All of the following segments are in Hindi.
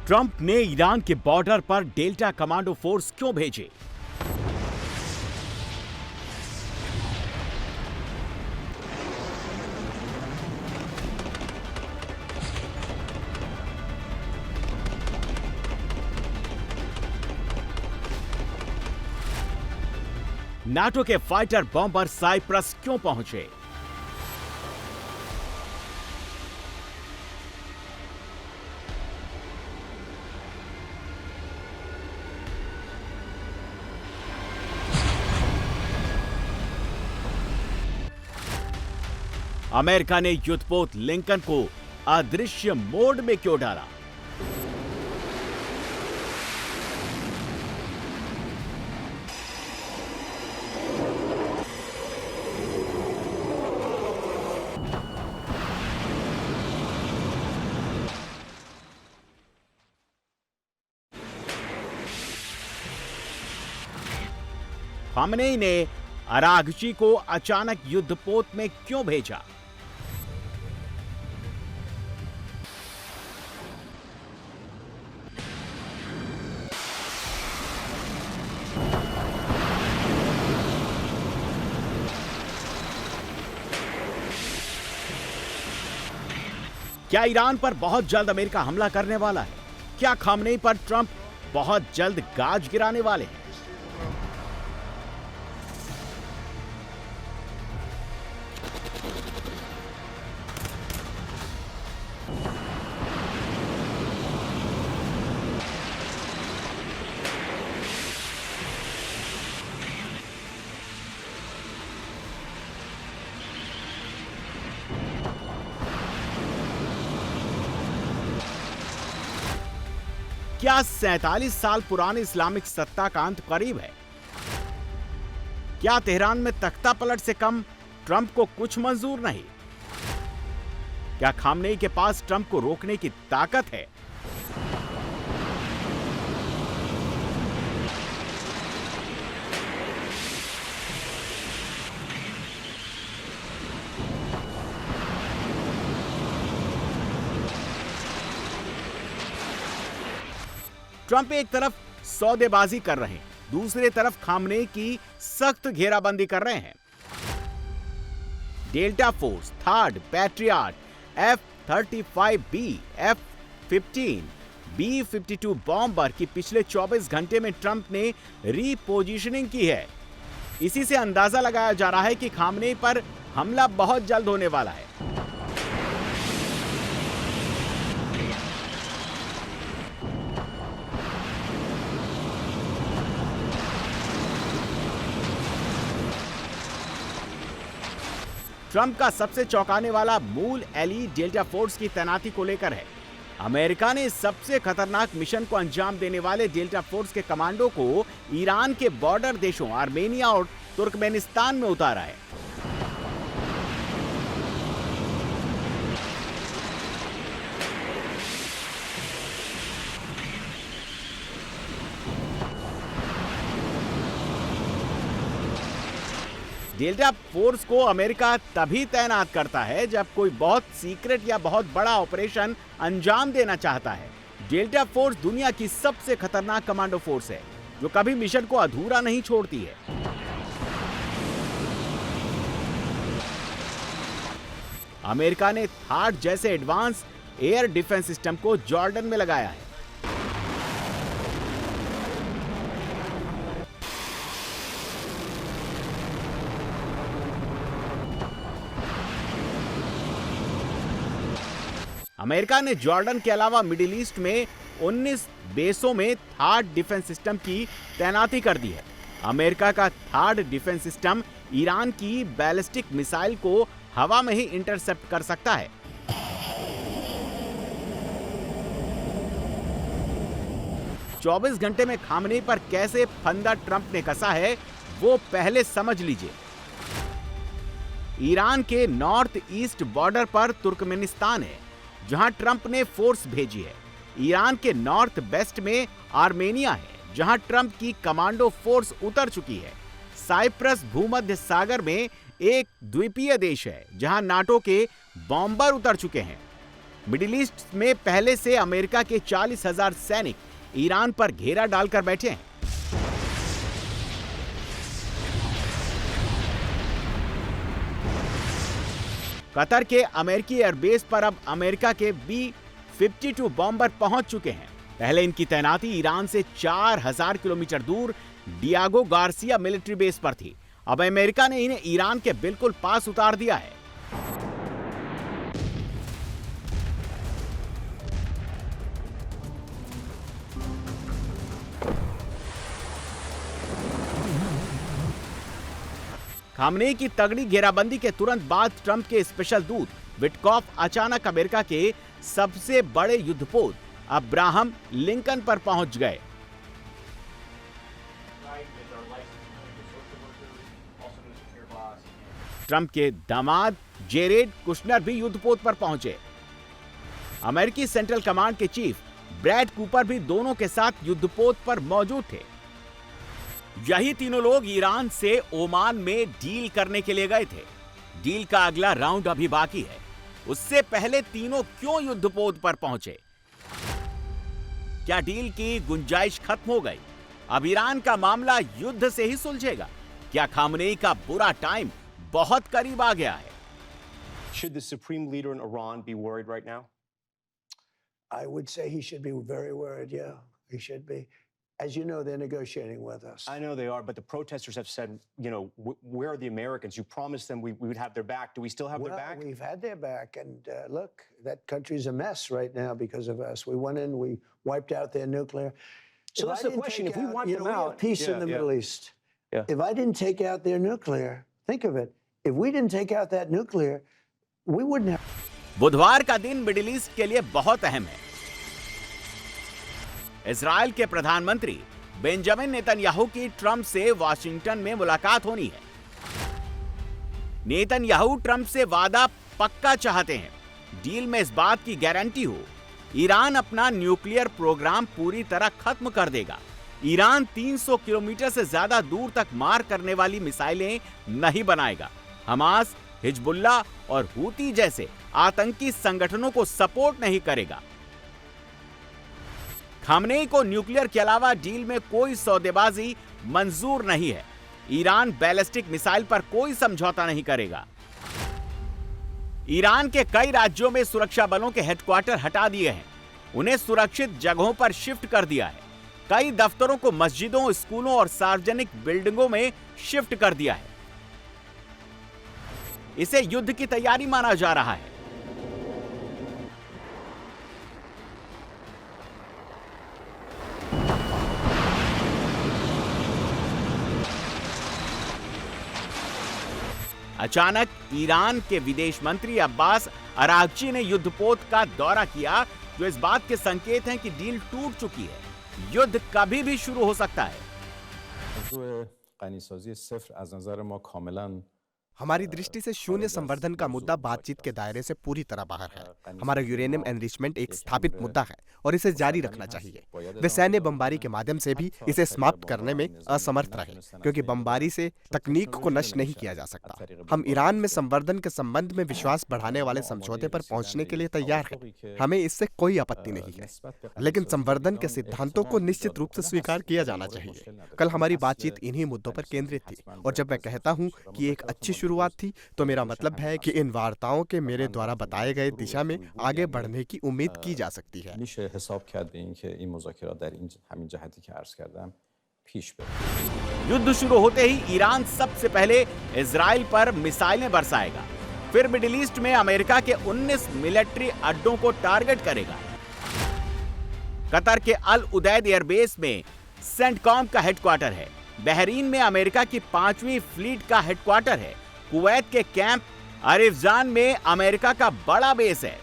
ट्रंप ने ईरान के बॉर्डर पर डेल्टा कमांडो फोर्स क्यों भेजे? नाटो के फाइटर बॉम्बर साइप्रस क्यों पहुंचे? अमेरिका ने युद्धपोत लिंकन को अदृश्य मोड में क्यों डाला? खामनेई ने अराघची को अचानक युद्धपोत में क्यों भेजा? क्या ईरान पर बहुत जल्द अमेरिका हमला करने वाला है? क्या खामनेई पर ट्रंप बहुत जल्द गाज गिराने वाले हैं? क्या 47 साल पुरानी इस्लामिक सत्ता का अंत करीब है? क्या तेहरान में तख्ता पलट से कम ट्रंप को कुछ मंजूर नहीं? क्या खामनेई के पास ट्रंप को रोकने की ताकत है? ट्रंप एक तरफ सौदेबाजी कर रहे हैं, दूसरी तरफ खामनेई की सख्त घेराबंदी कर रहे हैं। Delta force, third patriot, F-35B, F-15, B-52 bomber की पिछले 24 घंटे में ट्रंप ने रीपोजिशनिंग की है। इसी से अंदाजा लगाया जा रहा है कि खामनेई पर हमला बहुत जल्द होने वाला है। ट्रंप का सबसे चौंकाने वाला मूल एलीट डेल्टा फोर्स की तैनाती को लेकर है। अमेरिका ने सबसे खतरनाक मिशन को अंजाम देने वाले डेल्टा फोर्स के कमांडो को ईरान के बॉर्डर देशों आर्मेनिया और तुर्कमेनिस्तान में उतारा है। डेल्टा फोर्स को अमेरिका तभी तैनात करता है जब कोई बहुत सीक्रेट या बहुत बड़ा ऑपरेशन अंजाम देना चाहता है। डेल्टा फोर्स दुनिया की सबसे खतरनाक कमांडो फोर्स है जो कभी मिशन को अधूरा नहीं छोड़ती है। अमेरिका ने थार्ड जैसे एडवांस एयर डिफेंस सिस्टम को जॉर्डन में लगाया है। अमेरिका ने जॉर्डन के अलावा मिडिल ईस्ट में 19 बेसों में थर्ड डिफेंस सिस्टम की तैनाती कर दी है। अमेरिका का थर्ड डिफेंस सिस्टम ईरान की बैलिस्टिक मिसाइल को हवा में ही इंटरसेप्ट कर सकता है। चौबीस घंटे में खामनेई पर कैसे फंदा ट्रंप ने कसा है वो पहले समझ लीजिए। ईरान के नॉर्थ ईस्ट बॉर्डर पर तुर्कमेनिस्तान है जहां ट्रंप ने फोर्स भेजी है। ईरान के नॉर्थ वेस्ट में आर्मेनिया है जहां ट्रंप की कमांडो फोर्स उतर चुकी है। साइप्रस भूमध्य सागर में एक द्वीपीय देश है जहां नाटो के बॉम्बर उतर चुके हैं। मिडिल ईस्ट में पहले से अमेरिका के 40,000 सैनिक ईरान पर घेरा डालकर बैठे हैं। कतर के अमेरिकी एयरबेस पर अब अमेरिका के B-52 बॉम्बर पहुंच चुके हैं। पहले इनकी तैनाती ईरान से 4,000 किलोमीटर दूर डियागो गार्सिया मिलिट्री बेस पर थी। अब अमेरिका ने इन्हें ईरान के बिल्कुल पास उतार दिया है। खामनेई की तगड़ी घेराबंदी के तुरंत बाद ट्रंप के स्पेशल दूत विटकॉफ अचानक अमेरिका के सबसे बड़े युद्धपोत अब्राहम लिंकन पर पहुंच गए। ट्रंप के दामाद जेरेड कुशनर भी युद्धपोत पर पहुंचे। अमेरिकी सेंट्रल कमांड के चीफ ब्रैड कूपर भी दोनों के साथ युद्धपोत पर मौजूद थे। यही तीनों लोग ईरान से ओमान में डील करने के लिए गए थे। डील का अगला राउंड अभी बाकी है। उससे पहले तीनों क्यों युद्धपोत पर पहुंचे? क्या डील की गुंजाइश खत्म हो गई? अब ईरान का मामला युद्ध से ही सुलझेगा? क्या खामनेई का बुरा टाइम बहुत करीब आ गया है? Should the supreme leader in Iran be worried right now? I would say he should be very worried. Yeah, he should be. As you know, they're negotiating with us. I know they are, but the protesters have said, you know, where are the Americans? You promised them we would have their back. Do we still have their back? We've had their back, and look, that country's a mess right now because of us. We went in, we wiped out their nuclear. So that's the question. If we want them we have out, peace in the Middle East. Yeah. If I didn't take out their nuclear, think of it. If we didn't take out that nuclear, we wouldn't have. बुधवार का दिन मिडिल ईस्ट के लिए बहुत अहम है। इजराइल के प्रधानमंत्री बेंजामिन नेतन्याहू की ट्रंप से वाशिंगटन में मुलाकात होनी है। नेतन्याहू ट्रंप से वादा पक्का चाहते हैं। डील में इस बात की गारंटी हो, ईरान अपना न्यूक्लियर प्रोग्राम पूरी तरह खत्म कर देगा। ईरान 300 किलोमीटर से ज्यादा दूर तक मार करने वाली मिसाइलें नहीं बनाएगा। हमास, हिजबुल्लाह और हूती जैसे आतंकी संगठनों को सपोर्ट नहीं करेगा। खामनेई को न्यूक्लियर के अलावा डील में कोई सौदेबाजी मंजूर नहीं है। ईरान बैलिस्टिक मिसाइल पर कोई समझौता नहीं करेगा। ईरान के कई राज्यों में सुरक्षा बलों के हेडक्वार्टर हटा दिए हैं। उन्हें सुरक्षित जगहों पर शिफ्ट कर दिया है। कई दफ्तरों को मस्जिदों, स्कूलों और सार्वजनिक बिल्डिंगों में शिफ्ट कर दिया है। इसे युद्ध की तैयारी माना जा रहा है। अचानक ईरान के विदेश मंत्री अब्बास अरागची ने युद्धपोत का दौरा किया, जो इस बात के संकेत हैं कि डील टूट चुकी है। युद्ध कभी भी शुरू हो सकता है। हमारी दृष्टि से शून्य संवर्धन का मुद्दा बातचीत के दायरे से पूरी तरह बाहर है। हमारा यूरेनियम एनरिचमेंट एक स्थापित मुद्दा है और इसे जारी रखना चाहिए। वे सैन्य बमबारी के माध्यम से भी इसे समाप्त करने में असमर्थ रहे, क्योंकि बमबारी से तकनीक को नष्ट नहीं किया जा सकता। हम ईरान में संवर्धन के संबंध में विश्वास बढ़ाने वाले समझौते पर पहुंचने के लिए तैयार हैं। हमें इससे कोई आपत्ति नहीं है, लेकिन संवर्धन के सिद्धांतों को निश्चित रूप से स्वीकार किया जाना चाहिए। कल हमारी बातचीत इन्हीं मुद्दों पर केंद्रित थी, और जब मैं कहता हूँ कि एक अच्छी शुरुआत थी, तो मेरा मतलब है कि इन वार्ताओं के मेरे द्वारा बताए गए दिशा में आगे बढ़ने की उम्मीद की जा सकती है। युद्ध शुरू होते ही ईरान सबसे पहले इजराइल पर मिसाइलें बरसाएगा, फिर मिडिल ईस्ट में अमेरिका के 19 मिलिट्री अड्डों को टारगेट करेगा। कतर के अल उदैद एयरबेस में सेंटकॉम का हेडक्वार्टर है। बहरीन में अमेरिका की 5वीं फ्लीट का हेडक्वार्टर है। कुवैत के कैंप अरिफजान में अमेरिका का बड़ा बेस है।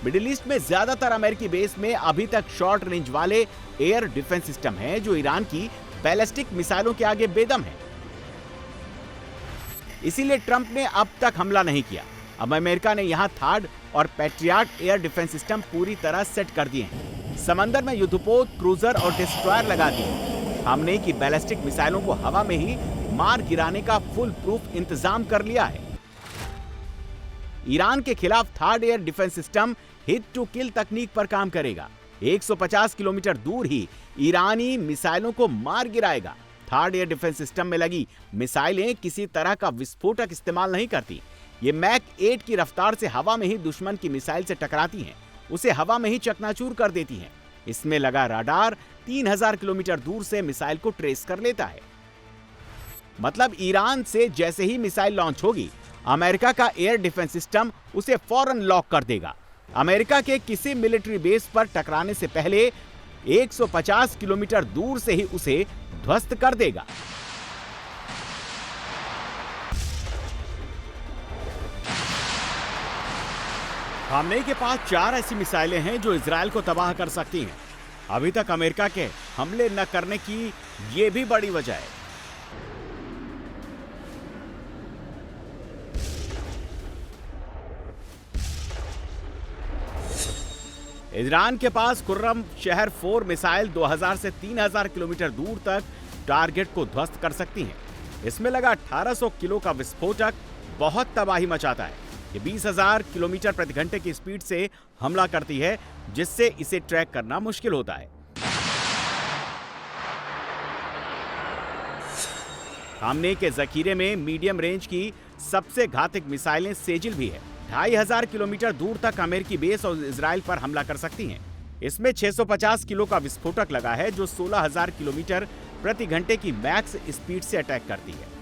मिडिल ईस्ट में ज्यादातर अमेरिकी बेस में अभी तक शॉर्ट रेंज वाले एयर डिफेंस सिस्टम हैं, जो ईरान की बैलिस्टिक मिसाइलों के आगे बेदम है। इसीलिए ट्रंप ने अब तक हमला नहीं किया। अब अमेरिका ने यहां थार्ड और पैट्रियट एयर डिफेंस सिस्टम पूरी तरह सेट कर दिए हैं। समंदर में युद्धपोत, क्रूजर और डिस्ट्रॉयर लगा दिए। खामनेई की बैलिस्टिक मिसाइलों को हवा में ही मार गिराने का फुल प्रूफ इंतजाम कर लिया है। ईरान के खिलाफ third air defence system hit to kill तकनीक पर काम करेगा। 150 किलोमीटर दूर ही ईरानी मिसाइलों को मार गिराएगा। थर्ड एयर डिफेंस सिस्टम में लगी मिसाइलें किसी तरह का विस्फोटक इस्तेमाल नहीं करती। ये मैक 8 की रफ्तार से हवा में ही दुश्मन की मिसाइल से टकराती हैं, उसे हवा में ही चकनाचूर कर देती हैं। इसमें लगा राडार 3000 किलोमीटर दूर से मिसाइल को ट्रेस कर लेता है। मतलब ईरान से जैसे ही मिसाइल लॉन्च होगी, अमेरिका का एयर डिफेंस सिस्टम उसे फौरन लॉक कर देगा। अमेरिका के किसी मिलिट्री बेस पर टकराने से पहले 150 किलोमीटर दूर से ही उसे ध्वस्त कर देगा। खामनेई के पास 4 ऐसी मिसाइलें हैं जो इजराइल को तबाह कर सकती हैं। अभी तक अमेरिका के हमले न करने की यह भी बड़ी वजह है। ईरान के पास खुर्रम शहर 4 मिसाइल 2000 से 3000 किलोमीटर दूर तक टारगेट को ध्वस्त कर सकती हैं। इसमें लगा 1800 किलो का विस्फोटक बहुत तबाही मचाता है। ये 20,000 किलोमीटर प्रति घंटे की स्पीड से हमला करती है, जिससे इसे ट्रैक करना मुश्किल होता है। खामनेई के जखीरे में मीडियम रेंज की सबसे घातक मिसाइलें सेजिल भी है। 2500 किलोमीटर दूर तक अमेरिकी बेस और इजराइल पर हमला कर सकती हैं। इसमें 650 किलो का विस्फोटक लगा है, जो 16,000 किलोमीटर प्रति घंटे की मैक्स स्पीड से अटैक करती है।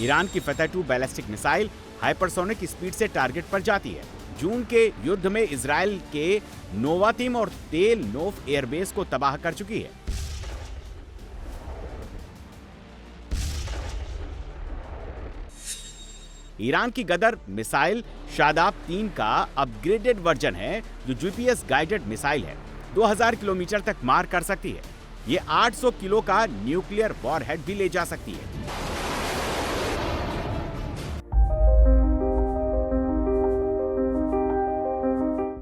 ईरान की फतह-2 बैलिस्टिक मिसाइल हाइपरसोनिक स्पीड से टारगेट पर जाती है। जून के युद्ध में इजराइल के नोवातिम और तेल नोफ एयरबेस को तबाह कर चुकी है। ईरान की गदर मिसाइल शादाब 3 का अपग्रेडेड वर्जन है, जो जीपीएस गाइडेड मिसाइल है। 2000 किलोमीटर तक मार कर सकती है। ये 800 किलो का न्यूक्लियर वॉरहेड भी ले जा सकती है।